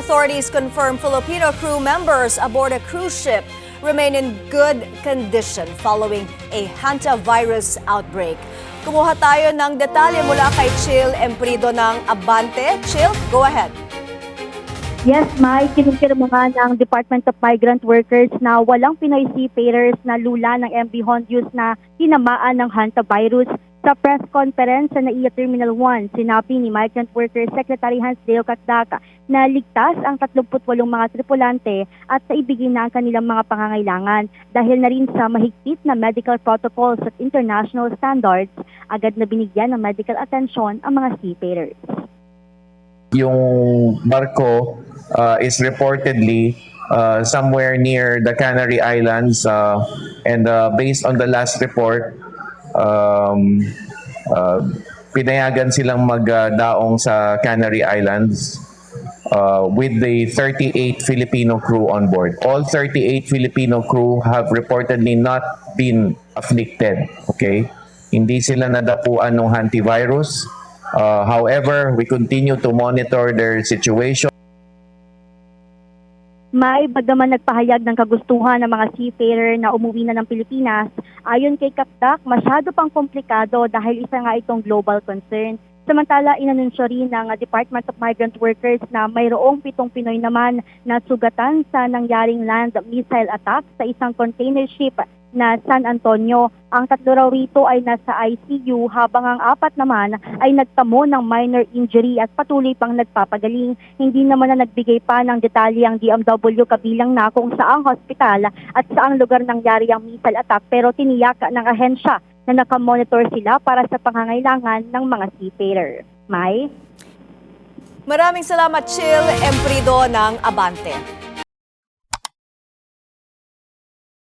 authorities confirm Filipino crew members aboard a cruise ship remain in good condition following a hantavirus outbreak. Kumuha tayo ng detalye mula kay Chill Emprido ng Abante. Chill, go ahead. Yes, Mai, kinumpirma nga ng Department of Migrant Workers na walang Pinoy seafarers na lula ng MV Hondius na tinamaan ng hantavirus. Sa press conference sa NAIA Terminal 1, sinabi ni Migrant Workers Secretary Hans Deo Catdaca na ligtas ang 38 mga tripulante at naibigay na ang kanilang mga pangangailangan. Dahil na rin sa mahigpit na medical protocols at international standards, agad na binigyan ng medical attention ang mga seafarers. Yung barko is reportedly somewhere near the Canary Islands and based on the last report, pinayagan silang magdaong sa Canary Islands with the 38 Filipino crew on board. All 38 Filipino crew have reportedly not been afflicted. Okay? Hindi sila nadapuan ng hantavirus. However, we continue to monitor their situation. May bagaman nagpahayag ng kagustuhan ng mga seafarer na umuwi na ng Pilipinas, ayon kay Catdac, masyado pang komplikado dahil isa nga itong global concern. Samantala, inanunsyo rin ng Department of Migrant Workers na mayroong 7 Pinoy naman na sugatan sa nangyaring land missile attack sa isang container ship na San Antonio. Ang 3 raw rito ay nasa ICU habang ang 4 naman ay nagtamo ng minor injury at patuloy pang nagpapagaling. Hindi naman na nagbigay pa ng detalye ang DMW kabilang na kung saang hospital at saang lugar nangyari ang missile attack, pero tiniyak ng ahensya na nakamonitor sila para sa pangangailangan ng mga seafarer. May? Maraming salamat, Chill Emprido ng Abante.